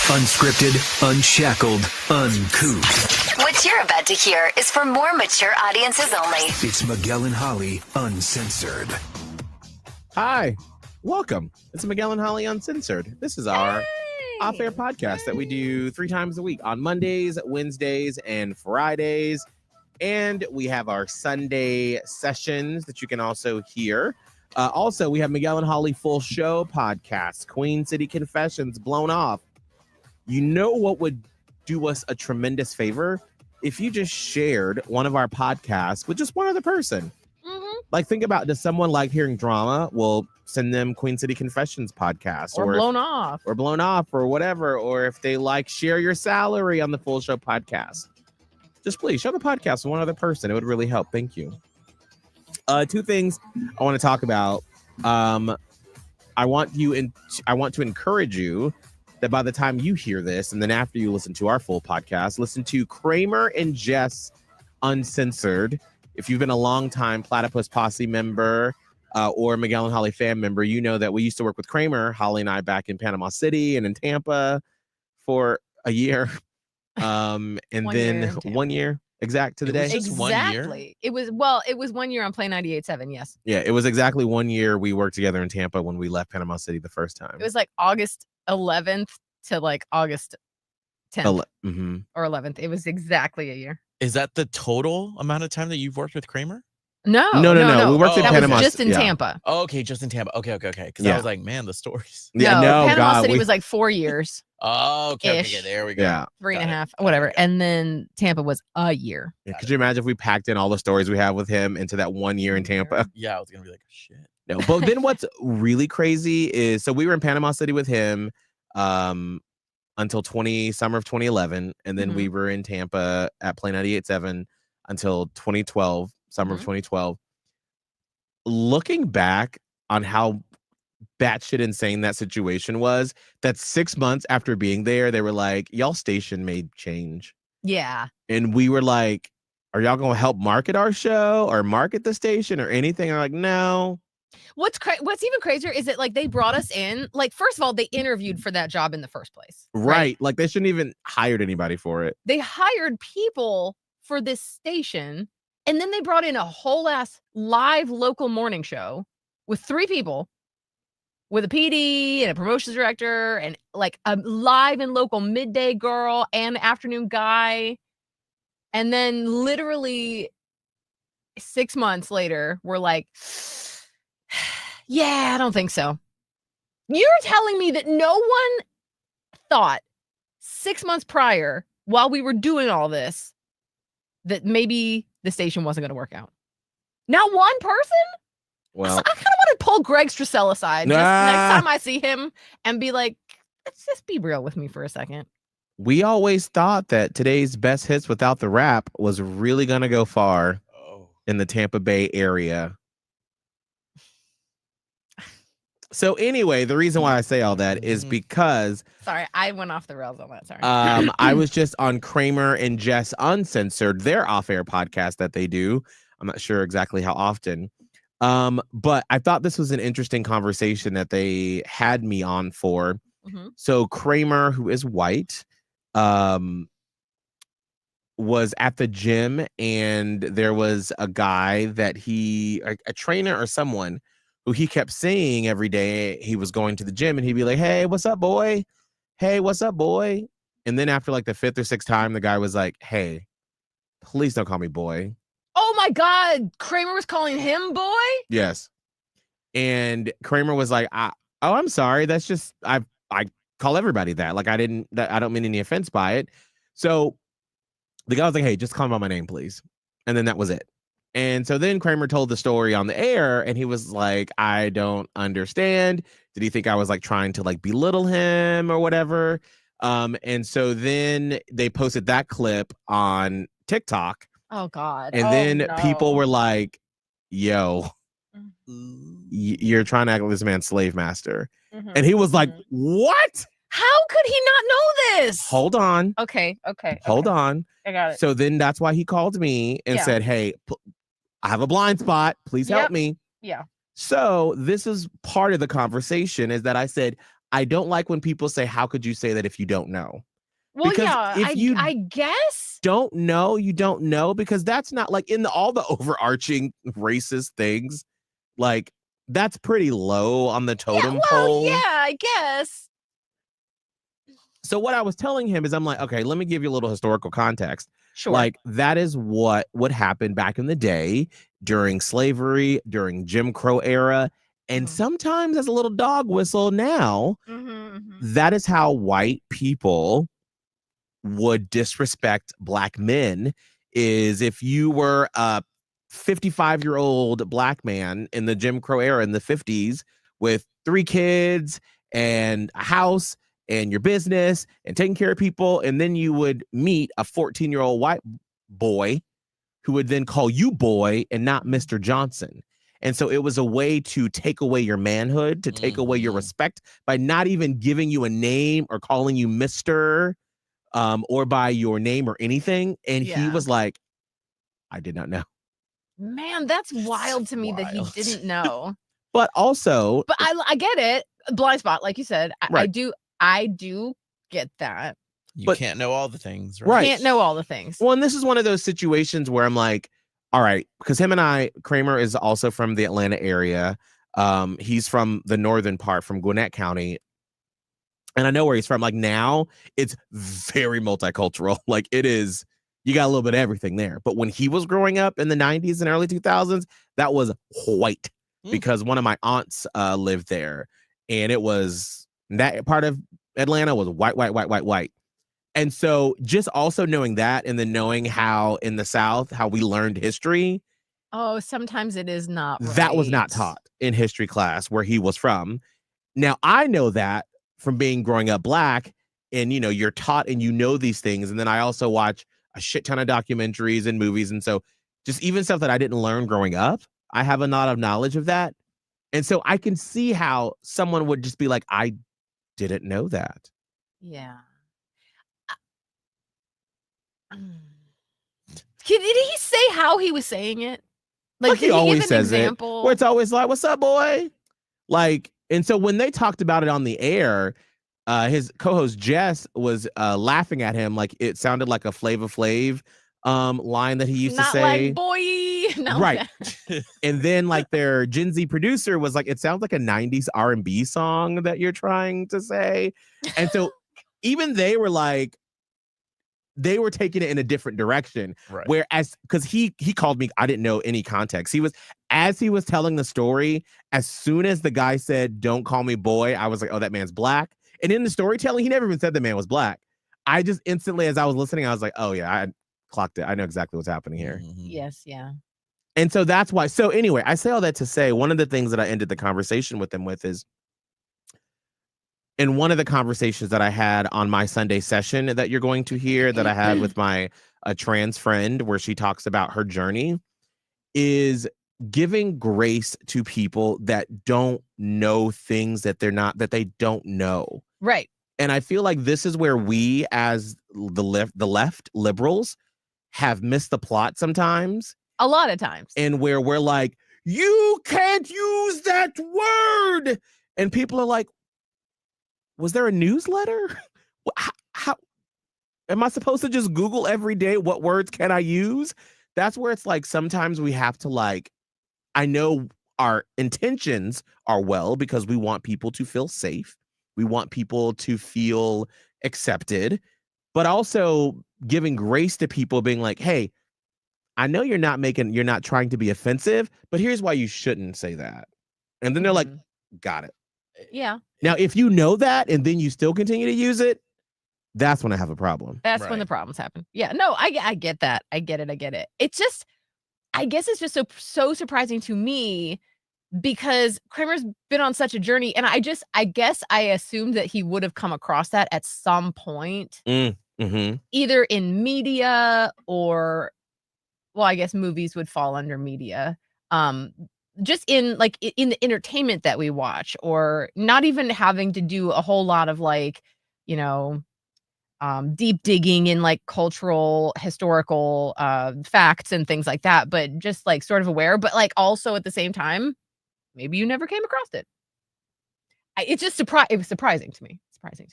Unscripted, unshackled, uncouth. What you're about to hear is for more mature audiences only. It's Miguel and Holly, Uncensored. Hi, welcome. It's Miguel and Holly Uncensored. This is our off-air podcast that we do 3 times a week on Mondays, Wednesdays, and Fridays. And we have our Sunday sessions that you can also hear. Also, we have Miguel and Holly Full Show podcast, Queen City Confessions, Blown Off. You know what would do us a tremendous favor? If you just shared one of our podcasts with just one other person. Mm-hmm. Like, think about, does someone like hearing drama? Well, send them Queen City Confessions podcast. Or Blown Off. Or Blown Off or whatever. Or if they like Share Your Salary on the Full Show podcast. Just please share the podcast with one other person. It would really help. Thank you. 2 things I want to talk about. I want to encourage you that by the time you hear this, and then after you listen to our full podcast, listen to Kramer and Jess Uncensored. If you've been a long time Platypus Posse member or Miguel and Holly fan member, you know that we used to work with Kramer, Holly and I, back in Panama City and in Tampa for a year. And then 1 year exact to the day. Exactly. 1 year? It was 1 year on Play 98.7. Yes. Yeah, it was exactly 1 year we worked together in Tampa when we left Panama City the first time. It was like August 11th to like August 10th or 11th. It was exactly a year. Is that the total amount of time that you've worked with Kramer? No. We worked in that Panama. was just in yeah. Tampa. Oh, okay, just in Tampa. Okay. Because Yeah. I was like, man, the stories. Yeah, no, Panama God, City was like 4 years, Oh, okay, Ish. there we go. Yeah. 3.5, whatever. And then Tampa was a year. Could you imagine if we packed in all the stories we have with him into that 1 year in Tampa? Yeah, I was gonna be like, shit. No, but then what's really crazy is, so we were in Panama City with him until summer of 2011, and then we were in Tampa at Play 98.7 until 2012, summer of 2012. Looking back on how batshit insane that situation was, that 6 months after being there, they were like, y'all station made change. Yeah. And we were like, are y'all gonna help market our show or market the station or anything? I'm like, no. What's even crazier is that like they brought us in. Like, first of all, they interviewed for that job in the first place. Right. Like, they shouldn't even hired anybody for it. They hired people for this station, and then they brought in a whole ass live local morning show with 3 people, with a PD and a promotions director and like a live and local midday girl and afternoon guy. And then literally 6 months later, we're like, yeah, I don't think so. You're telling me that no one thought 6 months prior, while we were doing all this, that maybe the station wasn't going to work out? Not one person? Well, I kind of want to pull Greg Stracel aside just next time I see him and be like, let's just be real with me for a second. we always thought that today's best hits without the rap was really gonna go far in the Tampa Bay area. So anyway, the reason why I say all that is because Sorry, I went off the rails on that. Sorry. I was just on Kramer and Jess Uncensored, their off-air podcast that they do. I'm not sure exactly how often. But I thought this was an interesting conversation that they had me on for. So Kramer, who is white, was at the gym, and there was a guy that a trainer or someone who he kept saying every day he was going to the gym, and he'd be like, hey, what's up, boy? Hey, what's up, boy? And then after like the 5th or 6th time, the guy was like, hey, please don't call me boy. Oh my God. Kramer was calling him boy? Yes. And Kramer was like, I'm sorry. That's just, I call everybody that. Like, I don't mean any offense by it. So the guy was like, hey, just call me by my name, please. And then that was it. And so then Kramer told the story on the air, and he was like, I don't understand. Did he think I was like trying to like belittle him or whatever? And so then they posted that clip on TikTok. Oh God. And then people were like, yo, you're trying to act like this man's slave master. And he was like, what? How could he not know this? Hold on. Okay. Hold on. I got it. So then that's why he called me and said, hey, I have a blind spot. Please help me. Yeah. So this is part of the conversation, is that I said, I don't like when people say, how could you say that if you don't know? Well, Because yeah, if you I guess. don't know, you don't know, because that's not like in all the overarching racist things, like that's pretty low on the totem pole. Yeah, I guess. So what I was telling him is I'm like, okay, let me give you a little historical context. Sure. Like that is what would happen back in the day during slavery, during Jim Crow era, and sometimes as a little dog whistle now, that is how white people would disrespect black men. Is if you were a 55-year-old black man in the Jim Crow era in the 50s with 3 kids and a house and your business and taking care of people, and then you would meet a 14-year-old white boy who would then call you boy and not Mr. Johnson. And so it was a way to take away your manhood, to take away your respect by not even giving you a name or calling you Mr. Or by your name or anything. And he was like, I did not know. Man, that's wild to me that he didn't know. But also, but I get it. Blind spot, like you said. Right. I do get that. You can't know all the things, right? Can't know all the things. Well, and this is one of those situations where I'm like, all right, because Kramer is also from the Atlanta area. He's from the northern part, from Gwinnett County. And I know where he's from. Like now, it's very multicultural. Like it is, you got a little bit of everything there. But when he was growing up in the 90s and early 2000s, that was white because one of my aunts lived there. And it was, that part of Atlanta was white. And so just also knowing that, and then knowing how in the South, how we learned history. Oh, sometimes it is not right. That was not taught in history class where he was from. Now, I know that from growing up black, and, you know, you're taught and you know these things. And then I also watch a shit ton of documentaries and movies. And so just even stuff that I didn't learn growing up, I have a lot of knowledge of that. And so I can see how someone would just be like, I didn't know that. Yeah. Did he say how he was saying it? Like he always says example? it, where it's always like, what's up, boy? Like, and so when they talked about it on the air, his co-host Jess was laughing at him like it sounded like a Flava Flav line that he used to say. Not like boy. No, right. And then like their Gen Z producer was like, it sounds like a 90s R&B song that you're trying to say. And so even they were like, they were taking it in a different direction. Right. Whereas, because he called me, I didn't know any context. As he was telling the story, as soon as the guy said, don't call me boy, I was like, oh, that man's black. And in the storytelling, he never even said the man was black. I just instantly, as I was listening, I was like, oh yeah, I clocked it. I know exactly what's happening here. Yes, yeah. And so that's why. So anyway, I say all that to say, one of the things that I ended the conversation with him with is, in one of the conversations that I had on my Sunday session that you're going to hear, that I had with my trans friend, where she talks about her journey, is giving grace to people that don't know things that they don't know. Right. And I feel like this is where we, as the left liberals, have missed the plot sometimes. A lot of times. And where we're like, you can't use that word. And people are like, was there a newsletter? How am I supposed to just Google every day what words can I use? That's where it's like sometimes we have to, like, I know our intentions are well because we want people to feel safe. We want people to feel accepted, but also giving grace to people, being like, hey, I know you're not trying to be offensive, but here's why you shouldn't say that. And then they're like, got it. Yeah. Now, if you know that and then you still continue to use it, that's when I have a problem. That's when the problems happen. Yeah. No, I get that. I get it. It's just, I guess it's just so surprising to me because Kramer's been on such a journey, and I guess I assumed that he would have come across that at some point, either in media or, well, I guess movies would fall under media. Just in the entertainment that we watch, or not even having to do a whole lot of deep digging in like cultural, historical facts and things like that, but just like sort of aware, but like also at the same time, maybe you never came across it. It's just it was surprising to me. Surprising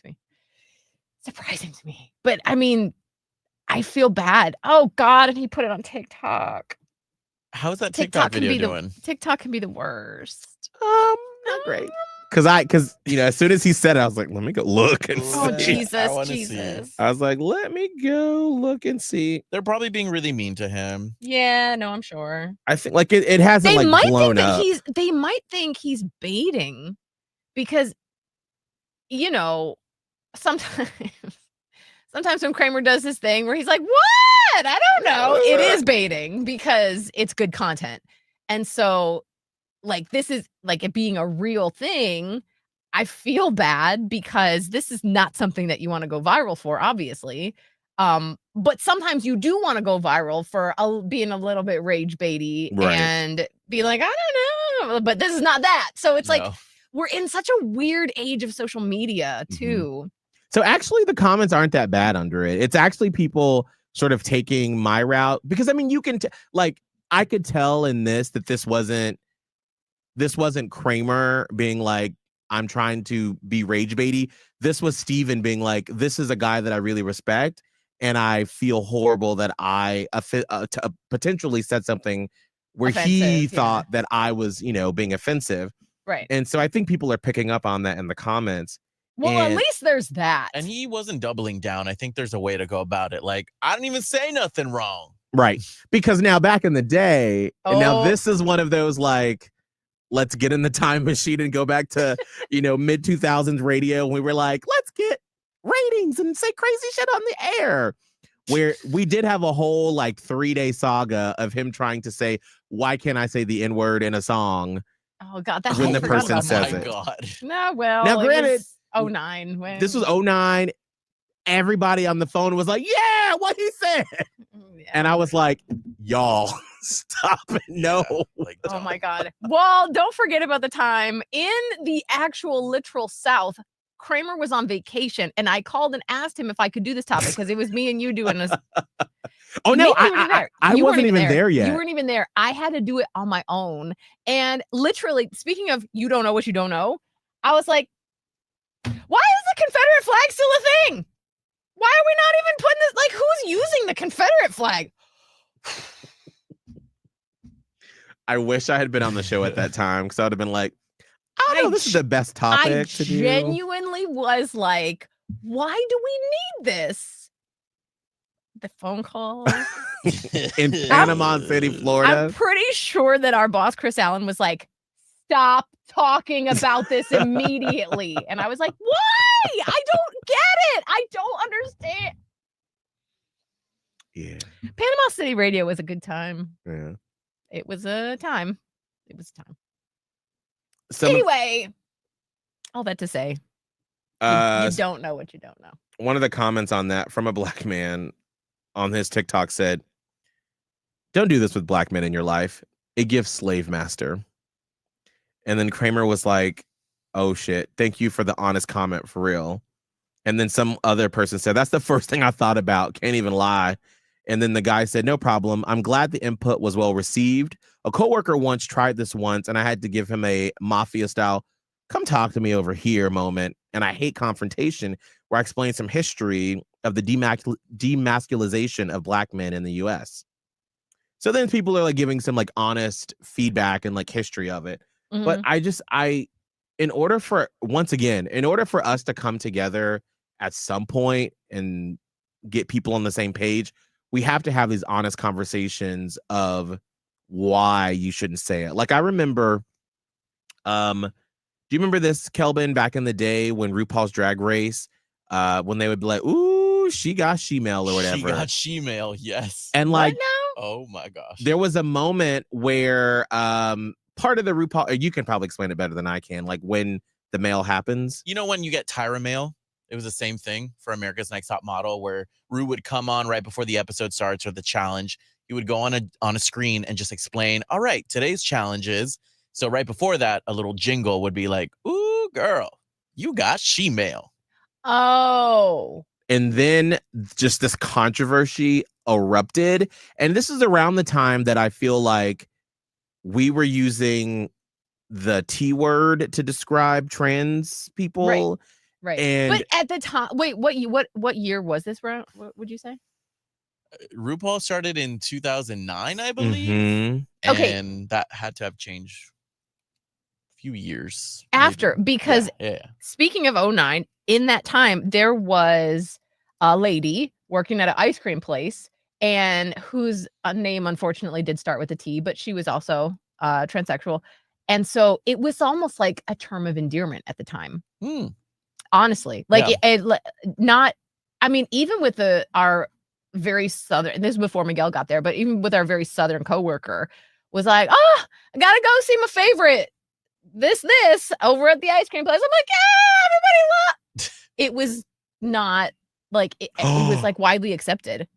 to me. But I mean, I feel bad. Oh God, and he put it on TikTok. How's that TikTok video doing? TikTok can be the worst. Not great. Because as soon as he said it, I was like, let me go look and see. Oh Jesus. I was like, let me go look and see. They're probably being really mean to him. Yeah, no, I'm sure. I think like it hasn't blown up. They might think he's baiting because, sometimes when Kramer does his thing where he's like, what? I don't know. It is baiting because it's good content. And so like this is like it being a real thing. I feel bad because this is not something that you want to go viral for, obviously. But sometimes you do want to go viral for being a little bit rage baity and be like, I don't know, but this is not that. So it's like we're in such a weird age of social media too. Mm-hmm. So actually the comments aren't that bad under it. It's actually people sort of taking my route because I mean, you can I could tell in this that this wasn't Kramer being like, I'm trying to be rage baity. This was Steven being like, this is a guy that I really respect. And I feel horrible that I potentially said something where he thought that I was, being offensive. Right. And so I think people are picking up on that in the comments. Well, at least there's that. And he wasn't doubling down. I think there's a way to go about it. Like, I didn't even say nothing wrong. Right. Because now back in the day, and now this is one of those like, let's get in the time machine and go back to, mid 2000s radio. And we were like, let's get ratings and say crazy shit on the air. Where we did have a whole 3-day saga of him trying to say, why can't I say the N-word in a song? Oh God, that's when the person says it. God. No, well, now granted, 09. This was 09. Everybody on the phone was like, yeah, what he said. Yeah. And I was like, y'all, stop it. No. Oh my God. Well, don't forget about the time in the actual literal South. Kramer was on vacation and I called and asked him if I could do this topic because it was me and you doing this. Oh no, I wasn't even there yet. You weren't even there. I had to do it on my own. And literally, speaking of you don't know what you don't know, I was like, why is the Confederate flag still a thing? Why are we not even putting this? Like, who's using the Confederate flag? I wish I had been on the show at that time because I would have been like, I don't know, this is the best topic to do. I genuinely was like, why do we need this? The phone call in Panama City, Florida. I'm pretty sure that our boss, Chris Allen, was like, stop talking about this immediately. And I was like, why? I don't get it. I don't understand. Yeah. Panama City Radio was a good time. Yeah. It was a time. Anyway, all that to say, you don't know what you don't know. One of the comments on that from a black man on his TikTok said, don't do this with black men in your life. It gives slave master. And then Kramer was like, oh shit, thank you for the honest comment, for real. And then some other person said, that's the first thing I thought about. Can't even lie. And then the guy said, no problem. I'm glad the input was well received. A coworker once tried this once, and I had to give him a mafia style, come talk to me over here moment. And I hate confrontation, where I explain some history of the demasculization of black men in the U.S. So then people are like giving some like honest feedback and like history of it. Mm-hmm. But in order for us to come together at some point and get people on the same page, we have to have these honest conversations of why you shouldn't say it. Like I remember, do you remember this, Kelvin, back in the day when RuPaul's Drag Race, when they would be like, ooh, she got she-mail or whatever. She got she-mail, yes. And like, oh my gosh. There was a moment where part of the RuPaul, you can probably explain it better than I can, like when the mail happens. You know when you get Tyra mail? It was the same thing for America's Next Top Model, where Ru would come on right before the episode starts or the challenge. He would go on a screen and just explain, all right, today's challenge is. So right before that, a little jingle would be like, ooh, girl, you got she-mail. Oh. And then just this controversy erupted. And this is around the time that I feel like we were using the T word to describe trans people. Right. And but at the time, wait, what year was this? What would you say? RuPaul started in 2009, I believe. Mhm. Okay. And that had to have changed a few years After, maybe. because Yeah. speaking of 09, in that time, there was a lady working at an ice cream place and whose name unfortunately did start with a T, but she was also transsexual. And so it was almost like a term of endearment at the time. Hmm. Honestly, like Yeah. not, I mean, even with our very southern, this is before Miguel got there, but even with our very southern coworker was like, oh, I gotta go see my favorite this over at the ice cream place. I'm like, yeah, everybody love. It was not like it was like widely accepted.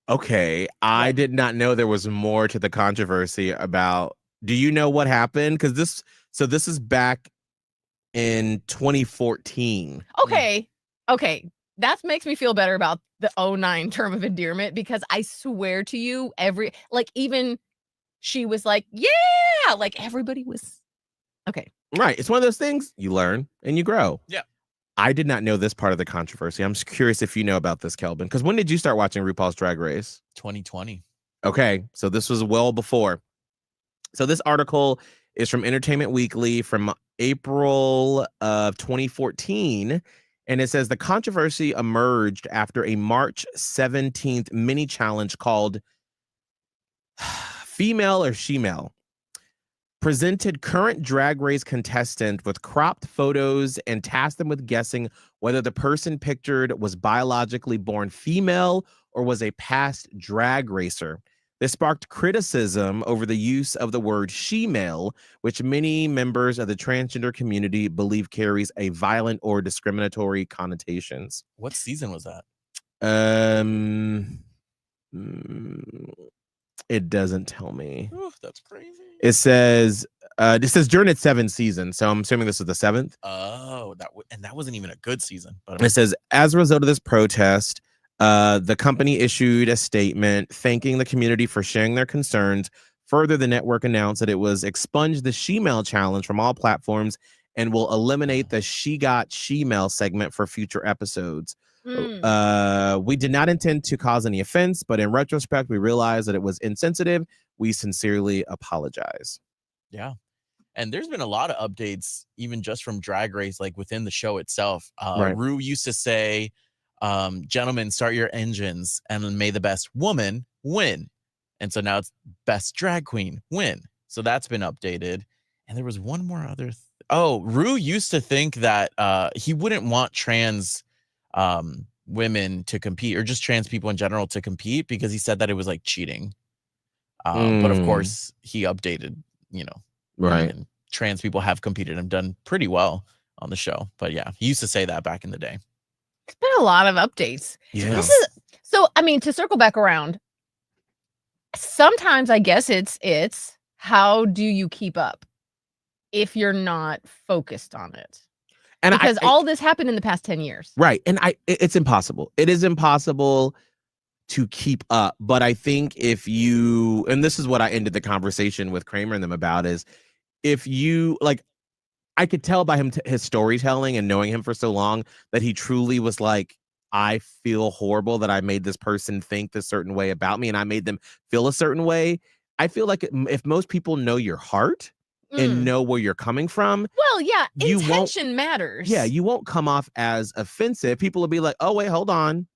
Okay, I What? did not know there was more to the controversy about. Do you know what happened? Because this is back in 2014. Okay. That makes me feel better about the 09 term of endearment, because I swear to you, even she was like, yeah, like everybody was okay. Right. It's one of those things you learn and you grow. Yeah. I did not know this part of the controversy. I'm curious if you know about this, Kelvin. Because when did you start watching RuPaul's Drag Race? 2020. Okay, so this was well before. So this article is from Entertainment Weekly from April of 2014. And it says the controversy emerged after a March 17th mini challenge called Female or Shemale presented current Drag Race contestant with cropped photos and tasked them with guessing whether the person pictured was biologically born female or was a past drag racer. This sparked criticism over the use of the word shemale, which many members of the transgender community believe carries a violent or discriminatory connotations. What season was that? It doesn't tell me. Ooh, that's crazy. It says during its 7th season, so I'm assuming this is the 7th. Oh, that wasn't even a good season. But It says, as a result of this protest, the company issued a statement thanking the community for sharing their concerns. Further, the network announced that it was expunged the Shemale challenge from all platforms and will eliminate the She Got Shemale segment for future episodes. We did not intend to cause any offense, but in retrospect, we realized that it was insensitive. We sincerely apologize. Yeah. And there's been a lot of updates, even just from Drag Race, like within the show itself. Right. Rue used to say, gentlemen, start your engines and may the best woman win. And so now it's best drag queen win. So that's been updated. And there was one more other. Rue used to think that he wouldn't want trans women to compete, or just trans people in general to compete, because he said that it was like cheating. But of course, he updated, Right. and trans people have competed and done pretty well on the show. But yeah, he used to say that back in the day. It's been a lot of updates. Yeah. So I mean, to circle back around, sometimes I guess it's how do you keep up if you're not focused on it? And because all this happened in the past 10 years. Right. And it's impossible. It is impossible to keep up. But I think if you, and this is what I ended the conversation with Kramer and them about, is if you, like, I could tell by his storytelling and knowing him for so long that he truly was like, I feel horrible that I made this person think this certain way about me and I made them feel a certain way. I feel like if most people know your heart and know where you're coming from. Well, yeah, intention matters. Yeah, you won't come off as offensive. People will be like, oh, wait, hold on.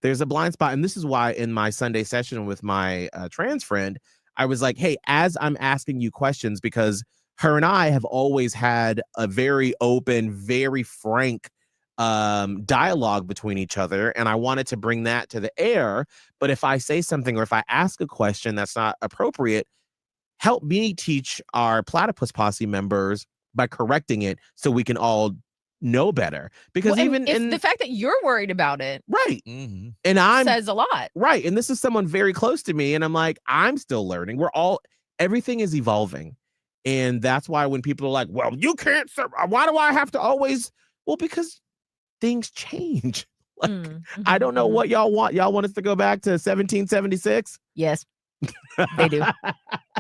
There's a blind spot. And this is why in my Sunday session with my trans friend, I was like, hey, as I'm asking you questions, because her and I have always had a very open, very frank dialogue between each other. And I wanted to bring that to the air. But if I say something or if I ask a question that's not appropriate, help me teach our Platypus Posse members by correcting it so we can all know better. Because the fact that you're worried about it, right, mm-hmm. and says a lot, right. And this is someone very close to me, and I'm like, I'm still learning. Everything is evolving, and that's why when people are like, well, you can't, why do I have to always? Well, because things change. Like, I don't know what y'all want. Y'all want us to go back to 1776? Yes. They do.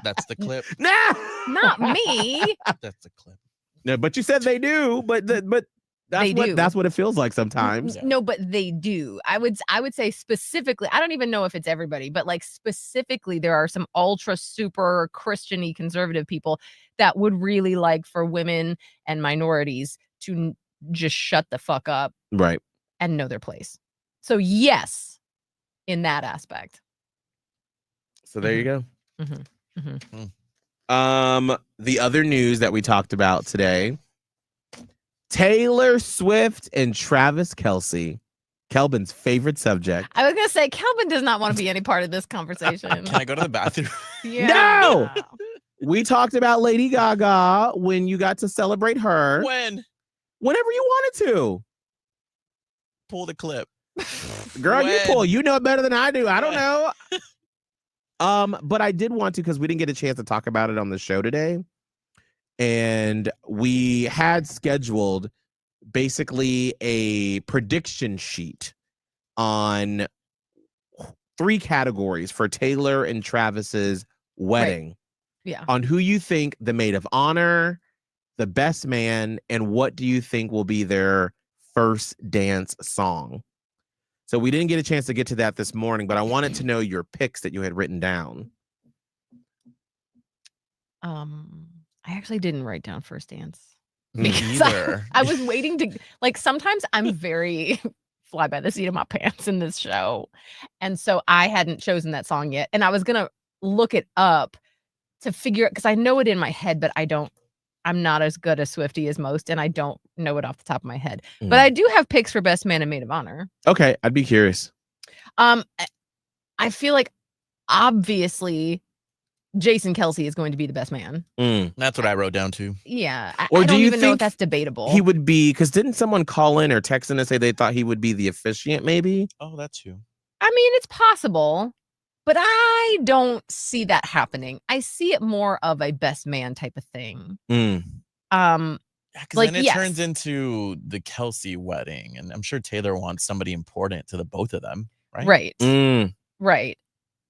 That's the clip. Nah, Not me. That's the clip. no, but you said they do, but They do. that's what it feels like sometimes. No, but they do. I would say specifically, I don't even know if it's everybody, but like specifically, there are some ultra super Christian-y conservative people that would really like for women and minorities to just shut the fuck up Right. and know their place. So yes, in that aspect. So there you go. Mhm. The other news that we talked about today, Taylor Swift and Travis Kelce, Kelvin's favorite subject. I was gonna say Kelvin does not want to be any part of this conversation. Can I go to the bathroom? No! We talked about Lady Gaga when you got to celebrate her. When? Whenever you wanted to. Pull the clip. Girl, you When? pull. You know it better than I do. I don't know. But I did want to, because we didn't get a chance to talk about it on the show today. And we had scheduled basically a prediction sheet on 3 categories for Taylor and Travis's wedding. Yeah. On who you think the maid of honor, the best man, and what do you think will be their first dance song. So we didn't get a chance to get to that this morning, but I wanted to know your picks that you had written down. I actually didn't write down first dance. Me Because either. I was waiting to, like, sometimes I'm very fly by the seat of my pants in this show. And so I hadn't chosen that song yet. And I was going to look it up to figure it, because I know it in my head, but I'm not as good a Swiftie as most, and I don't know it off the top of my head. But I do have picks for best man and maid of honor. Okay, I'd be curious. I feel like obviously Jason Kelce is going to be the best man. That's what I wrote down too. Yeah. Or I do don't you even know if think that's debatable. He would be, because didn't someone call in or text in and say they thought he would be the officiant, maybe? Oh, that's you. I mean, it's possible, but I don't see that happening. I see it more of a best man type of thing. Because Like, then it yes. turns into the Kelsey wedding, and I'm sure Taylor wants somebody important to the both of them, right? Right.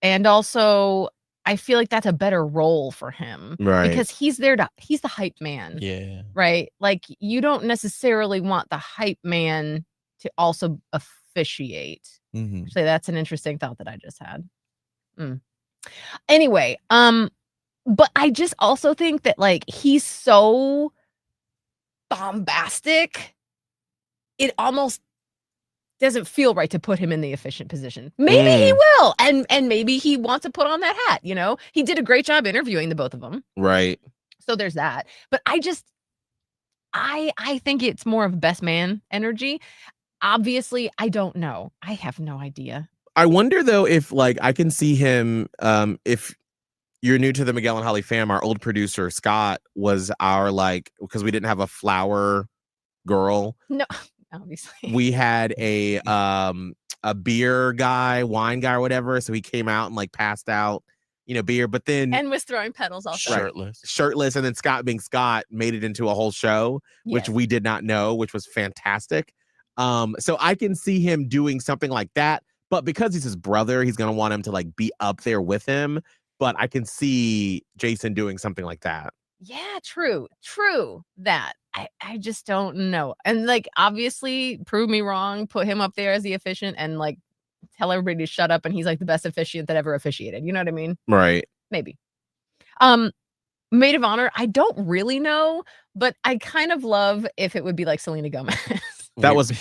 And also, I feel like that's a better role for him. Right. Because he's the hype man. Yeah. Right? Like, you don't necessarily want the hype man to also officiate. Mm-hmm. Actually, that's an interesting thought that I just had. Anyway, but I just also think that, like, he's so bombastic, it almost doesn't feel right to put him in the efficient position. Maybe he will, and maybe he wants to put on that hat. You know, he did a great job interviewing the both of them. Right. So there's that. But I think it's more of best man energy. Obviously, I don't know. I have no idea. I wonder though if, like, I can see him, if you're new to the Miguel and Holly fam, our old producer Scott was our, like, because we didn't have a flower girl. No, obviously. We had a beer guy, wine guy or whatever. So he came out and, like, passed out, beer, but then And was throwing pedals also. Shirtless. And then Scott being Scott made it into a whole show, which Yes. we did not know, which was fantastic. So I can see him doing something like that, but because he's his brother, he's going to want him to, like, be up there with him. But I can see Jason doing something like that. Yeah, true that. I just don't know. And, like, obviously prove me wrong, put him up there as the officiant and, like, tell everybody to shut up and he's, like, the best officiant that ever officiated. You know what I mean? Right. Maybe. Maid of honor, I don't really know, but I kind of love if it would be like Selena Gomez. That was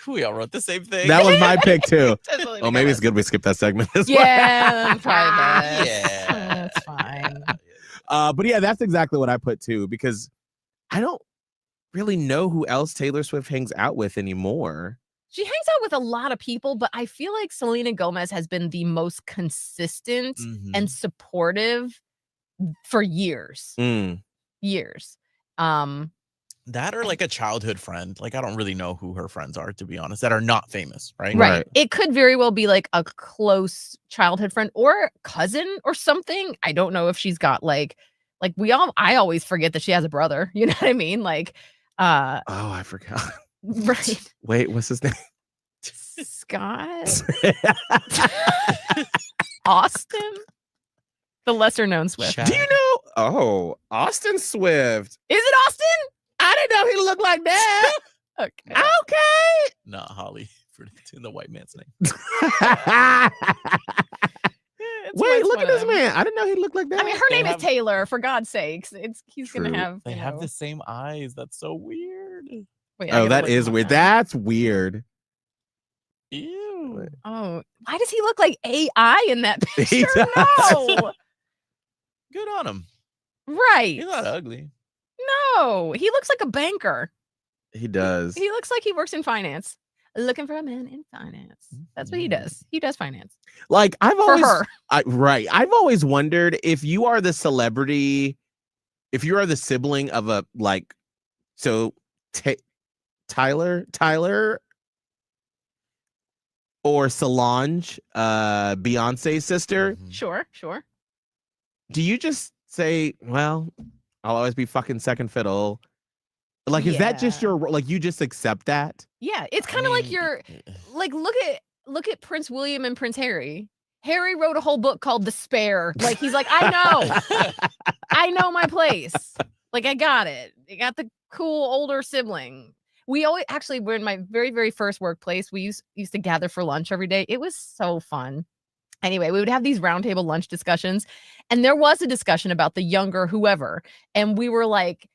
we all wrote the same thing. that was my pick too. Selena Oh, maybe Gomez. it's good we skipped that segment as Yeah, that's probably best. Yeah. That's fine. But yeah, that's exactly what I put too, because I don't really know who else Taylor Swift hangs out with anymore. She hangs out with a lot of people, but I feel like Selena Gomez has been the most consistent Mhm. and supportive for years. Years. That or like a childhood friend. Like, I don't really know who her friends are, to be honest, that are not famous, right? Right. Right. It could very well be like a close childhood friend or cousin or something. I don't know if she's got like I always forget that she has a brother. You know what I mean? Like, Oh, I forgot. right. Wait, what's his name? Scott Austin. The lesser known Swift. Chad. Do you know? Oh, Austin Swift. Is it Austin? I didn't know he looked like that. Okay. Okay. Not Holly for the white man's name. Wait, look at this man. I didn't know he looked like that. I mean, her They name have- is Taylor. For God's sakes, he's True. gonna have. They you have know- the same eyes. That's so weird. Wait, I Oh, gotta that look is him up weird. now. That's weird. Ew. Oh, why does he look like AI in that He picture? does. No, Good on him. right? He's not ugly. No, he looks like a banker. He does. He looks like he works in finance. Looking for a man in finance. That's what he does. He does finance Like I've for always her. right. I've always wondered if you are the celebrity, if you are the sibling of a like, so Tyler or Solange, Beyonce's sister. Mhm. Sure. Do you just say, "Well, I'll always be fucking second fiddle"? Like, is that just Yeah. your like? You just accept that? Yeah, it's I kind of like mean, your like look at Prince William and Prince Harry. Harry wrote a whole book called Despair. Like he's like, I know my place. Like I got it. I got the cool older sibling. We always actually were in my very, very first workplace. We used to gather for lunch every day. It was so fun. Anyway, we would have these roundtable lunch discussions, and there was a discussion about the younger whoever, and we were like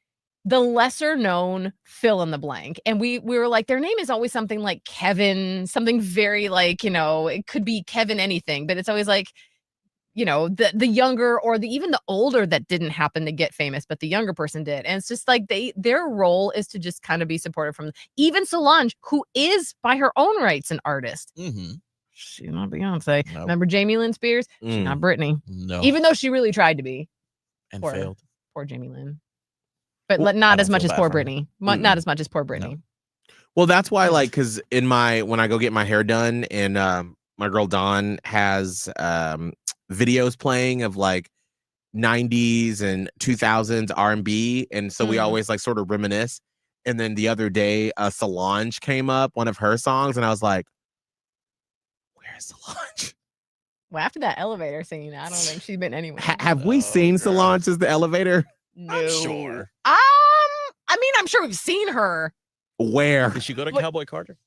the lesser known fill in the blank, and we were like their name is always something like Kevin, something very like it could be Kevin anything, but it's always like the younger or even the older that didn't happen to get famous, but the younger person did. And it's just like their role is to just kind of be supportive from even Solange, who is by her own rights an artist. Mm-hmm. She's not Beyonce. Nope. Remember Jamie Lynn Spears? She's not Britney. No. Even though she really tried to be. and poor- failed. Poor Jamie Lynn. But Well, not I as don't much feel as bad poor for her. Britney. Not as much as poor Britney. Well, that's why, like, because when I go get my hair done, and my girl Dawn has videos playing of like 90s and 2000s R&B, and so we Mm. always like sort of reminisce. And then the other day, Solange came up, one of her songs, and I was like, "Where's Solange? Well, after that elevator scene, I don't think she's been anywhere. Have we seen girl. Solange as the elevator? I'm sure. I mean, I'm sure we've seen her. Where Did she go to What- Cowboy Carter?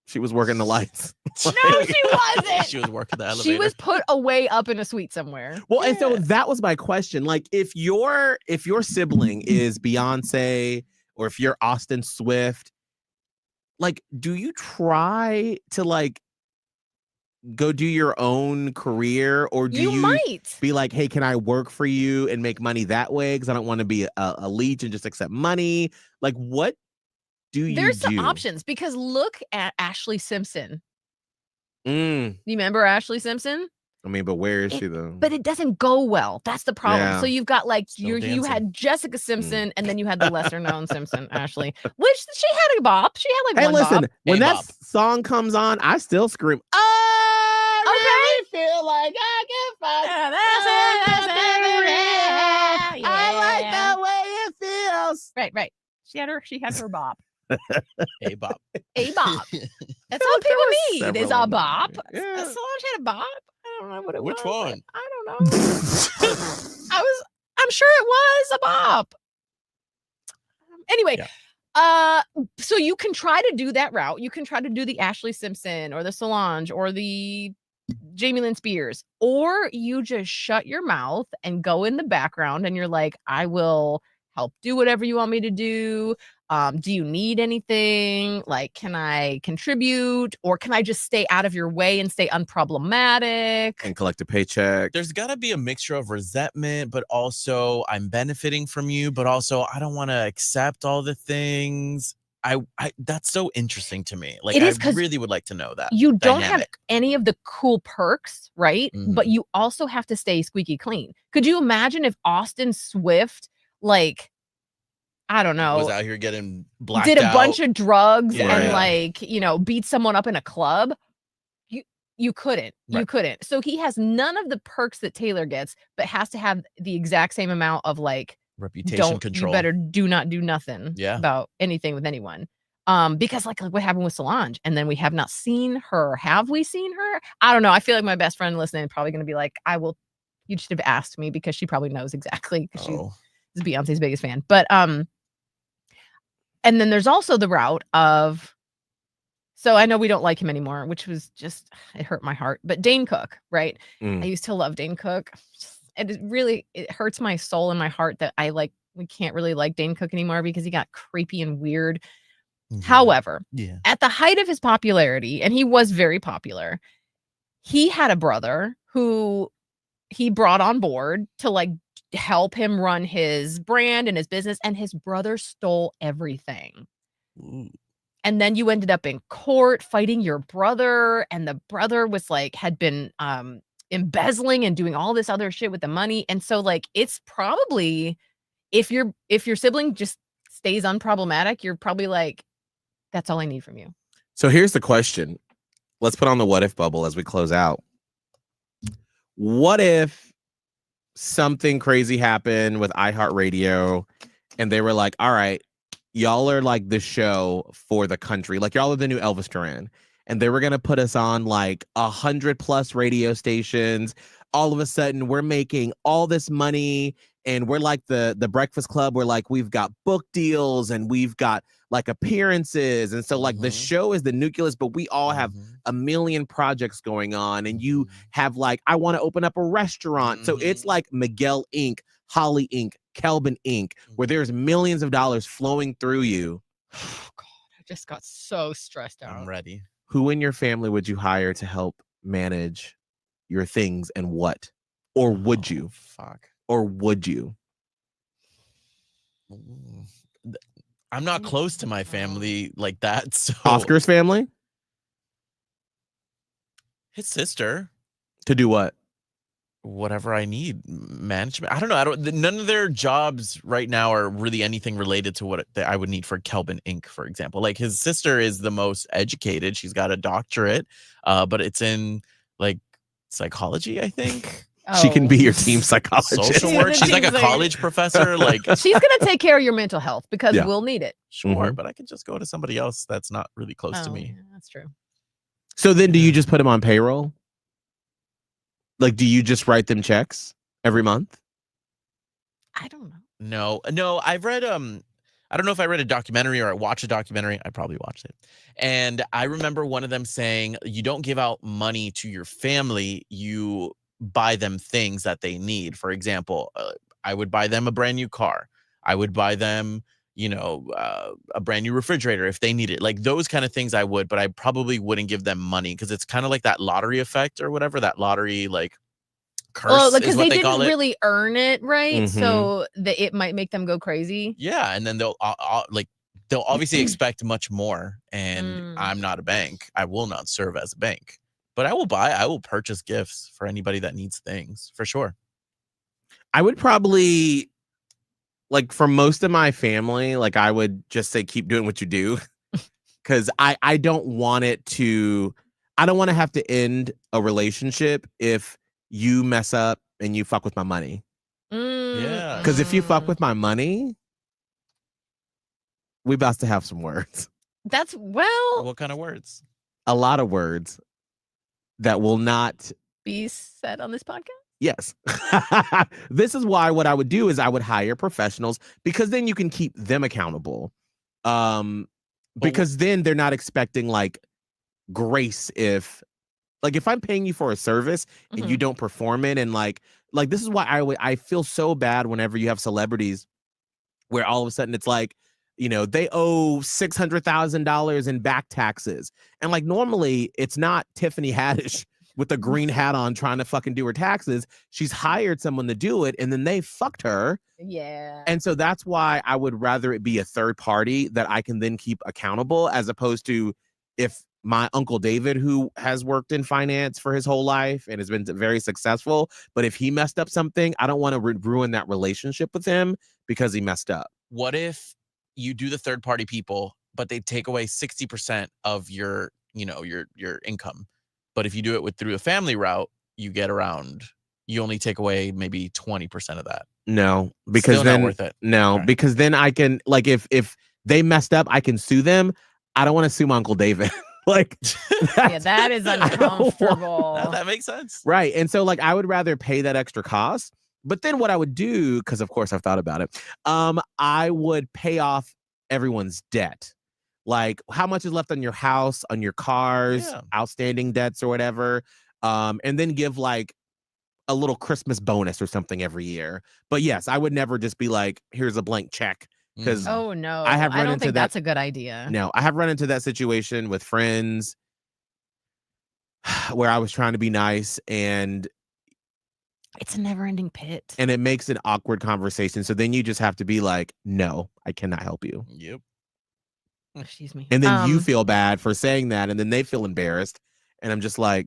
she was working the lights?" No, she wasn't. She was working the elevator. She was put away up in a suite somewhere. Well, and so Yeah. that was my question. Like, if your sibling is Beyonce or if you're Austin Swift, like, do you try to like go do your own career, or do You you might. be like, "Hey, can I work for you and make money that way? Because I don't want to be a leech and just accept money." Like, what do you There's do? some options because look at Ashley Simpson. Mm, You remember Ashley Simpson? I mean, but where is she though? But it doesn't go well. That's the problem. Yeah. So you've got like Still you dancing. had Jessica Simpson and then you had the lesser known Simpson, Ashley, which she had a bop. She had like Hey, one listen, bop. when Hey, that Bob. song comes on, I still scream, "I really feel like I can find I like the way it feels." Right. She had her bop. Hey, Bob. A bop. That's There all people were need several is a of them. bop. Yeah. Solange had a bop. I don't know what it Which was. one? I don't know. I'm sure it was a bop. Anyway, so you can try to do that route. You can try to do the Ashley Simpson or the Solange or the Jamie Lynn Spears, or you just shut your mouth and go in the background and you're like, I will help do whatever you want me to do. Do you need anything? Like, can I contribute, or can I just stay out of your way and stay unproblematic? And collect a paycheck. There's got to be a mixture of resentment, but also I'm benefiting from you, but also I don't want to accept all the things. I that's so interesting to me. Like, It is I 'cause really would like to know that. You don't have dynamic. any of the cool perks, right? But Mhm. you also have to stay squeaky clean. Could you imagine if Austin Swift, like, I don't know, Was out here getting blacked did a out. bunch of drugs Yeah. and Right. like, beat someone up in a club? You couldn't. You Right. couldn't. So he has none of the perks that Taylor gets, but has to have the exact same amount of like, reputation control. you better do not do nothing Yeah. about anything with anyone. Because like what happened with Solange, and then we have not seen her. Have we seen her? I don't know. I feel like my best friend listening is probably going to be like, I will You should have asked me because she probably knows exactly because Oh. she's Beyonce's biggest fan. But and then there's also the route of, so I know we don't like him anymore, which was just, it hurt my heart. But Dane Cook, right? I used to love Dane Cook. And it hurts my soul and my heart that we can't really like Dane Cook anymore because he got creepy and weird. However, at the height of his popularity, and he was very popular, he had a brother who he brought on board to like help him run his brand and his business, and his brother stole everything. Ooh. And then you ended up in court fighting your brother, and the brother was like, had been embezzling and doing all this other shit with the money. And so like, it's probably, if your sibling just stays unproblematic, you're probably like, that's all I need from you. So here's the question. Let's put on the what if bubble as we close out. What if something crazy happened with iHeartRadio and they were like, all right, y'all are like the show for the country. Like y'all are the new Elvis Duran. And they were going to put us on like 100+ radio stations. All of a sudden we're making all this money and we're like the Breakfast Club. We're like, we've got book deals and we've got like appearances. And so like the show is the nucleus, but we all have a million projects going on. And you have like, I want to open up a restaurant. So it's like Miguel Inc., Holly Inc., Kelvin Inc., where there's millions of dollars flowing through you. Oh God, I just got so stressed out. I'm ready. Who in your family would you hire to help manage your things and what? Or would you? Fuck. Or would you? I'm not close to my family like that. So Oscar's family? His sister. To do what? Whatever I need. Management. I don't know. None of their jobs right now are really anything related to what I would need for Kelvin Inc., for example. Like his sister is the most educated. She's got a doctorate, but it's in like psychology, I think. She can be your team psychologist. Social work. She's like a college professor. Like she's gonna take care of your mental health because we'll need it. Sure, but I could just go to somebody else that's not really close to me. Yeah, that's true. So then do you just put them on payroll? Like, do you just write them checks every month? I don't know. No, I've read I don't know if I read a documentary or I watched a documentary. I probably watched it. And I remember one of them saying, you don't give out money to your family, you buy them things that they need. For example, I would buy them a brand new car. I would buy them, a brand new refrigerator if they need it. Like those kind of things I would, but I probably wouldn't give them money because it's kind of like that lottery effect or whatever, that lottery like curse. Well, because is what they call didn't it. really earn it, right? Mhm. So that it might make them go crazy. Yeah, and then they'll obviously expect much more. And I'm not a bank. I will not serve as a bank. But I will purchase gifts for anybody that needs things, for sure. I would probably, like for most of my family, like I would just say, keep doing what you do. Because I don't want to have to end a relationship if you mess up and you fuck with my money. Yeah. Because if you fuck with my money, we about to have some words. That's What kind of words? A lot of words that will not be said on this podcast. Yes. This is why what I would do is I would hire professionals because then you can keep them accountable. Because then they're not expecting like grace if I'm paying you for a service and you don't perform it. And like this is why I feel so bad whenever you have celebrities where all of a sudden it's like, they owe $600,000 in back taxes. And like normally it's not Tiffany Haddish with a green hat on trying to fucking do her taxes. She's hired someone to do it and then they fucked her. Yeah. And so that's why I would rather it be a third party that I can then keep accountable, as opposed to if my Uncle David, who has worked in finance for his whole life and has been very successful, but if he messed up something, I don't want to ruin that relationship with him because he messed up. What if you do the third party people, but they take away 60% of your income? But if you do it through a family route, you only take away maybe 20% of that. No, because Still then not worth it. No, Okay. because then I can, like, if they messed up, I can sue them. I don't want to sue my Uncle David. Like, Yeah, that is I don't want- uncomfortable. That makes sense. right. And so like I would rather pay that extra cost. But then what I would do, because of course I've thought about it, I would pay off everyone's debt. Like how much is left on your house, on your cars, Yeah. outstanding debts or whatever. And then give like a little Christmas bonus or something every year. But yes, I would never just be like, here's a blank check. Because Oh no, I have run don't into think that- that's a good idea. no, I have run into that situation with friends where I was trying to be nice and It's a never-ending pit. it makes an awkward conversation. So then you just have to be like, no, I cannot help you. Yep. Excuse me. And then you feel bad for saying that, and then they feel embarrassed. And I'm just like,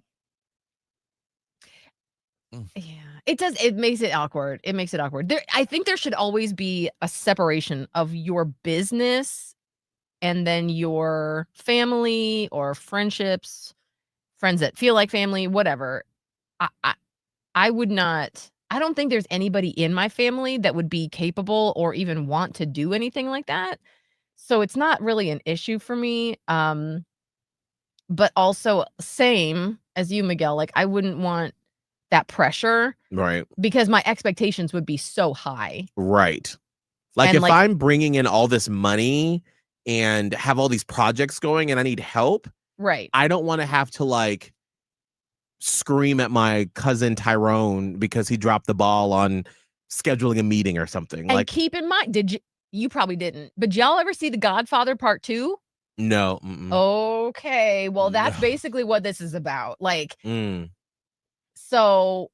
Yeah, it does. It makes it awkward. It makes it awkward. I think there should always be a separation of your business and then your family or friendships, friends that feel like family, whatever. I would not. I don't think there's anybody in my family that would be capable or even want to do anything like that. So it's not really an issue for me. But also same as you, Miguel. Like I wouldn't want that pressure right, because my expectations would be so high. right. Like And, if like- I'm bringing in all this money and have all these projects going and I need help, Right. I don't want to have to like scream at my cousin Tyrone because he dropped the ball on scheduling a meeting or something. And Like, keep in mind, you probably didn't, but y'all ever see The Godfather Part 2? no. Mm-mm. Okay. Well, that's No. basically what this is about. Like, Mm. so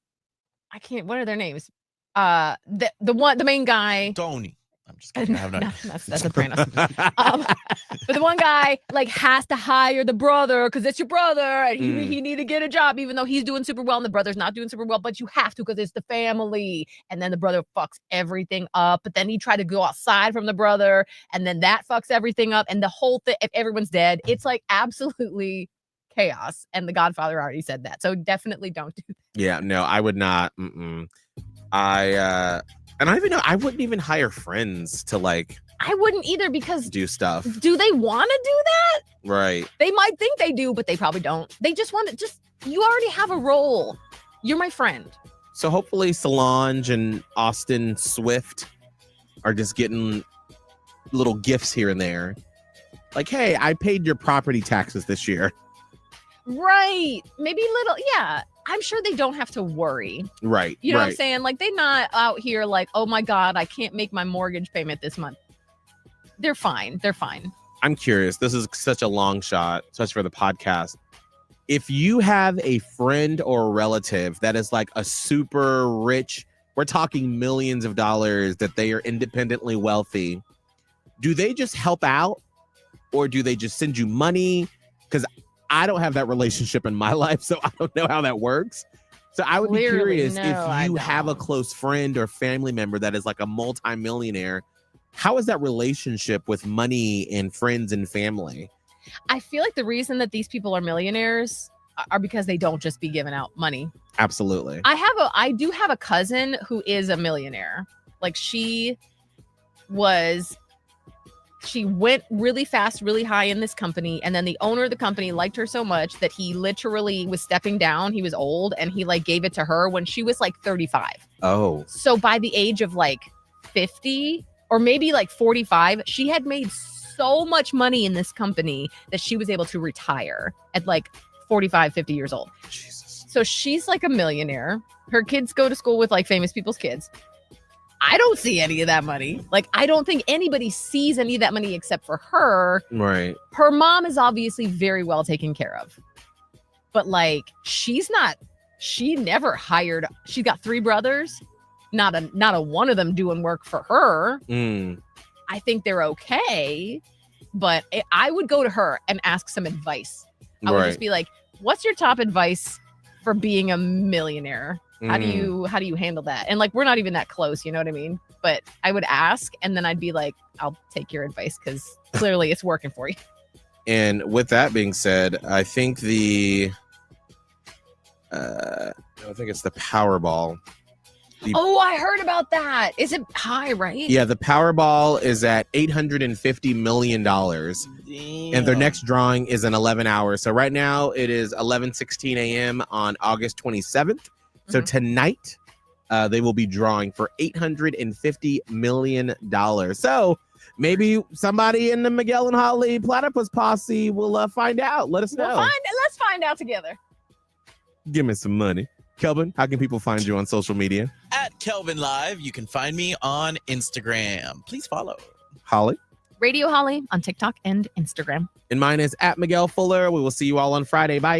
I can't, what are their names? The main guy. Tony. I'm just kidding. I have no. That's Sopranos. But the one guy like has to hire the brother because it's your brother and he need to get a job even though he's doing super well and the brother's not doing super well, but you have to because it's the family. And then the brother fucks everything up, but then he tried to go outside from the brother and then that fucks everything up and the whole thing, if everyone's dead, it's like absolutely chaos. And The Godfather already said that. So definitely don't do that. Yeah, no, I would not. Mm-mm. And I don't even know. I wouldn't even hire friends to like I wouldn't either because do stuff. do they want to do that? Right. They might think they do, but they probably don't. They just want to you already have a role. You're my friend. So hopefully Solange and Austin Swift are just getting little gifts here and there. Like, hey, I paid your property taxes this year. Right. Maybe little, yeah. I'm sure they don't have to worry. Right. You know what I'm right. saying? Like they're not out here like, oh my God, I can't make my mortgage payment this month. They're fine. They're fine. I'm curious. This is such a long shot, especially for the podcast. If you have a friend or a relative that is like a super rich, we're talking millions of dollars, that they are independently wealthy, do they just help out or do they just send you money? Because I don't have that relationship in my life, so I don't know how that works. So I would be Clearly, curious no, I if you have a don't. close friend or family member that is like a multimillionaire. How is that relationship with money and friends and family? I feel like the reason that these people are millionaires are because they don't just be giving out money. Absolutely. I do have a cousin who is a millionaire. Like she went really fast, really high in this company. And then the owner of the company liked her so much that he literally was stepping down. He was old and he like gave it to her when she was like 35. Oh, So by the age of like 50 or maybe like 45, she had made so much money in this company that she was able to retire at like 45, 50 years old. Jesus. So she's like a millionaire. Her kids go to school with like famous people's kids. I don't see any of that money. Like, I don't think anybody sees any of that money except for her. Right. Her mom is obviously very well taken care of. But like, she never hired. She's got 3 brothers. Not a one of them doing work for her. Mm. I think they're okay. But I would go to her and ask some advice. I would Right. just be like, what's your top advice for being a millionaire? How do you handle that? And like, we're not even that close, you know what I mean? But I would ask and then I'd be like, I'll take your advice because clearly it's working for you. And with that being said, I think I think it's the Powerball Oh, I heard about that. Is it high, right? Yeah, the Powerball is at $850 million. And their next drawing is in 11 hours. So right now it is 11:16 a.m. on August 27th. So tonight they will be drawing for $850 million. So maybe somebody in the Miguel and Holly Platypus Posse will find out. Let us know. Let's find out together. Give me some money. Kelvin, how can people find you on social media? At Kelvin Live, you can find me on Instagram. Please follow. Holly? Radio Holly on TikTok and Instagram. And mine is at Miguel Fuller. We will see you all on Friday. Bye.